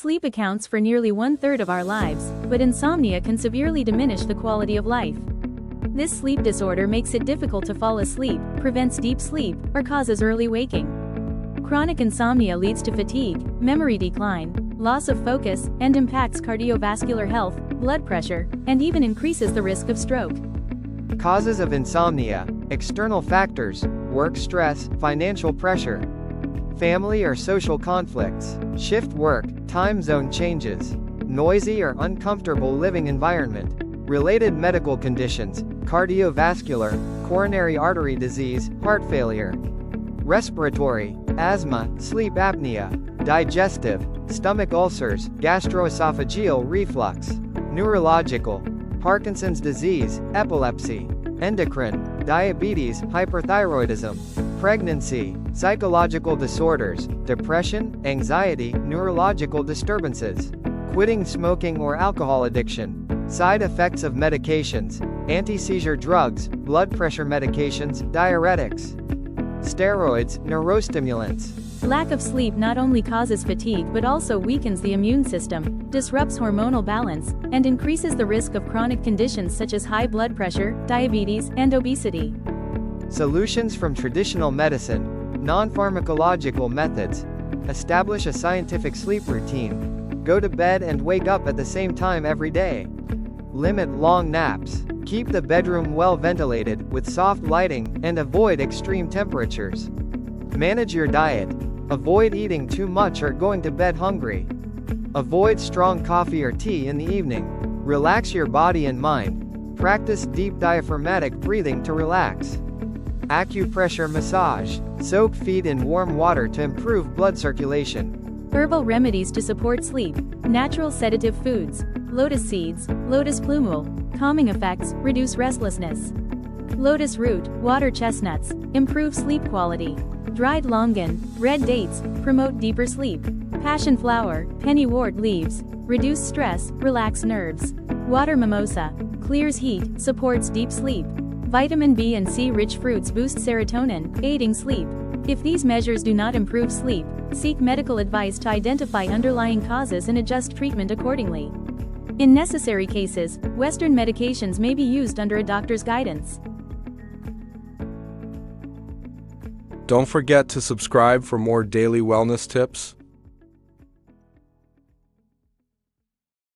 Sleep accounts for nearly 1/3 of our lives, but insomnia can severely diminish the quality of life. This sleep disorder makes it difficult to fall asleep, prevents deep sleep, or causes early waking. Chronic insomnia leads to fatigue, memory decline, loss of focus, and impacts cardiovascular health, blood pressure, and even increases the risk of stroke. Causes of insomnia: external factors, work stress, financial pressure, family or social conflicts, shift work, time zone changes, noisy or uncomfortable living environment, related medical conditions, cardiovascular, coronary artery disease, heart failure, respiratory, asthma, sleep apnea, digestive, stomach ulcers, gastroesophageal reflux, neurological, Parkinson's disease, epilepsy, endocrine, diabetes, hyperthyroidism, pregnancy, psychological disorders, depression, anxiety, neurological disturbances, quitting smoking or alcohol addiction, side effects of medications, anti-seizure drugs, blood pressure medications, diuretics, steroids, neurostimulants. Lack of sleep not only causes fatigue but also weakens the immune system, disrupts hormonal balance, and increases the risk of chronic conditions such as high blood pressure, diabetes, and obesity. Solutions from traditional medicine, non-pharmacological methods. Establish a scientific sleep routine. Go to bed and wake up at the same time every day. Limit long naps. Keep the bedroom well ventilated, with soft lighting, and avoid extreme temperatures. Manage your diet. Avoid eating too much or going to bed hungry. Avoid strong coffee or tea in the evening. Relax your body and mind. Practice deep diaphragmatic breathing to relax. Acupressure massage. Soak feet in warm water to improve blood circulation. Herbal remedies to support sleep. Natural sedative foods. Lotus seeds, lotus plumule. Calming effects, reduce restlessness. Lotus root, water chestnuts, improve sleep quality. Dried longan, red dates, promote deeper sleep. Passion flower, pennywort leaves, reduce stress, relax nerves. Water mimosa, clears heat, supports deep sleep. Vitamin B and C rich fruits boost serotonin, aiding sleep. If these measures do not improve sleep, seek medical advice to identify underlying causes and adjust treatment accordingly. In necessary cases, Western medications may be used under a doctor's guidance. Don't forget to subscribe for more daily wellness tips.